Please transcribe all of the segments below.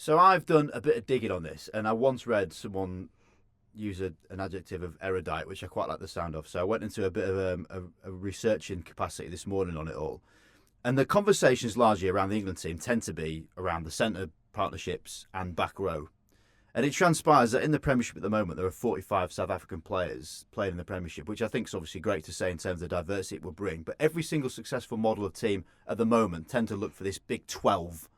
So I've done a bit of digging on this, and I once read someone use an adjective of erudite, which I quite like the sound of. So I went into a bit of a researching capacity this morning on it all. And the conversations largely around the England team tend to be around the centre partnerships and back row. And it transpires that in the Premiership at the moment, there are 45 South African players playing in the Premiership, which I think is obviously great to say in terms of the diversity it will bring. But every single successful model of team at the moment tend to look for this big 12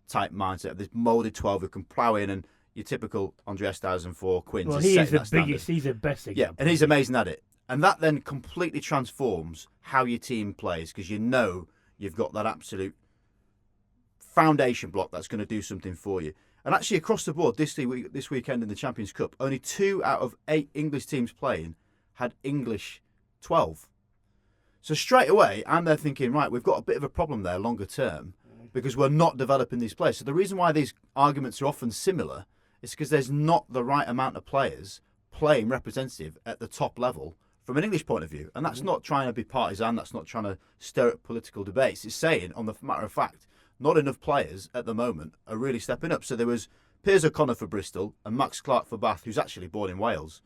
type mindset, this moulded 12 who can plough in, and your typical Andreas 2004 Quins. Well, is he is the biggest, standard. He's the best example. Yeah, and he's amazing at it. And that then completely transforms how your team plays, because you know you've got that absolute foundation block that's going to do something for you. And actually, across the board, this weekend in the Champions Cup, only 2 out of 8 English teams playing had English 12. So straight away, I'm there thinking, right, we've got a bit of a problem there longer term, because we're not developing these players. So the reason why these arguments are often similar is because there's not the right amount of players playing representative at the top level from an English point of view. And that's not trying to be partisan, that's not trying to stir up political debates. It's saying, on the matter of fact, not enough players at the moment are really stepping up. So there was Piers O'Connor for Bristol and Max Clark for Bath, who's actually born in Wales.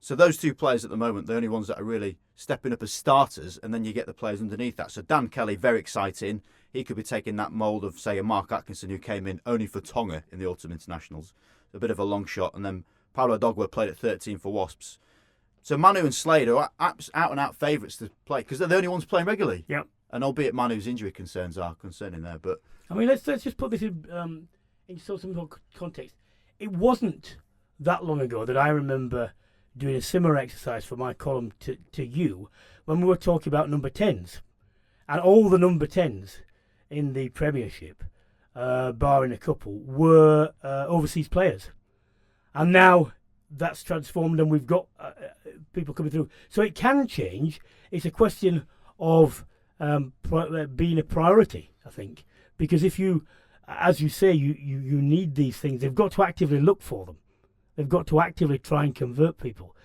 So those 2 players at the moment, the only ones that are really stepping up as starters, and then you get the players underneath that. So Dan Kelly, very exciting. He could be taking that mould of, say, a Mark Atkinson, who came in only for Tonga in the Autumn Internationals. A bit of a long shot. And then Paulo Dogba played at 13 for Wasps. So Manu and Slade are out-and-out favourites to play, because they're the only ones playing regularly. Yep. And albeit Manu's injury concerns are concerning there, but I mean, let's just put this in some more context. It wasn't that long ago that I remember doing a similar exercise for my column to you when we were talking about number 10s. And all the number 10s in the Premiership, barring a couple, were overseas players. And now that's transformed and we've got people coming through. So it can change. It's a question of being a priority, I think. Because if you, as you say, you need these things, they've got to actively look for them. They've got to actively try and convert people,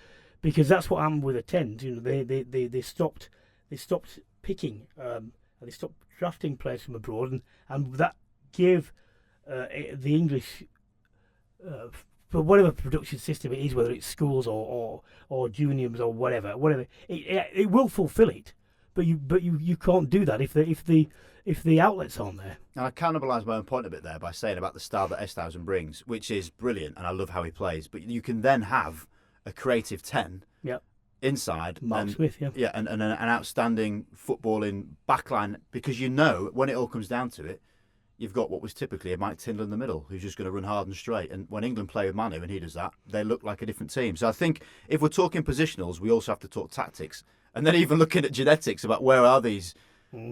because that's what happened with the 10s. You know, they stopped picking, they stopped drafting players from abroad, and that gave the English, for whatever production system it is, whether it's schools or juniors or whatever, it will fulfil it. But you can't do that if the outlets aren't there. And I cannibalise my own point a bit there by saying about the style that S1000 brings, which is brilliant, and I love how he plays. But you can then have a creative 10 inside. Mark Smith, and an outstanding footballing backline, because you know when it all comes down to it, you've got what was typically a Mike Tindall in the middle, who's just going to run hard and straight. And when England play with Manu and he does that, they look like a different team. So I think if we're talking positionals, we also have to talk tactics. And then even looking at genetics about where are these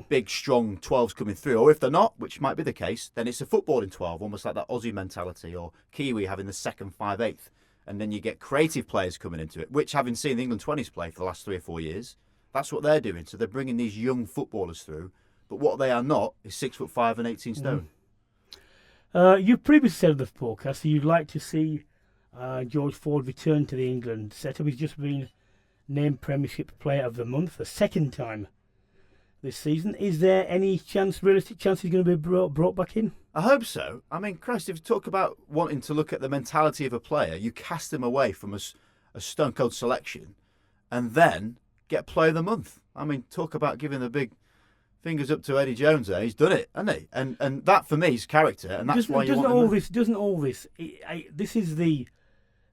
big, strong 12s coming through. Or if they're not, which might be the case, then it's a footballing 12, almost like that Aussie mentality, or Kiwi having the second 5/8. And then you get creative players coming into it, which, having seen the England 20s play for the last 3 or 4 years, that's what they're doing. So they're bringing these young footballers through. But what they are not is 6'5" and 18 stone. You previously said in the podcast that you'd like to see George Ford return to the England setup. He's just been named Premiership Player of the Month the second time this season. Is there any realistic chance he's going to be brought back in? I hope so. I mean, Christ, if you talk about wanting to look at the mentality of a player, you cast him away from a stone-cold selection and then get Player of the Month. I mean, talk about giving the big fingers up to Eddie Jones there. He's done it, hasn't he? And that, for me, is character, and that's why you want him. Doesn't all this... this is the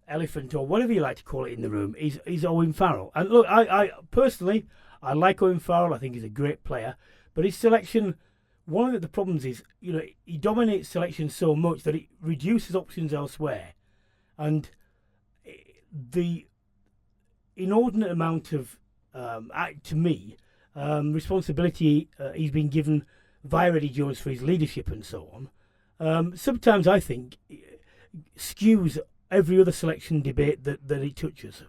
elephant, or whatever you like to call it in the room, is Owen Farrell. And look, I personally, I like Owen Farrell. I think he's a great player. But his selection, one of the problems is, you know, he dominates selection so much that it reduces options elsewhere. And the inordinate amount of, to me, responsibility he's been given via Eddie Jones for his leadership and so on, sometimes I think skews every other selection debate that it touches.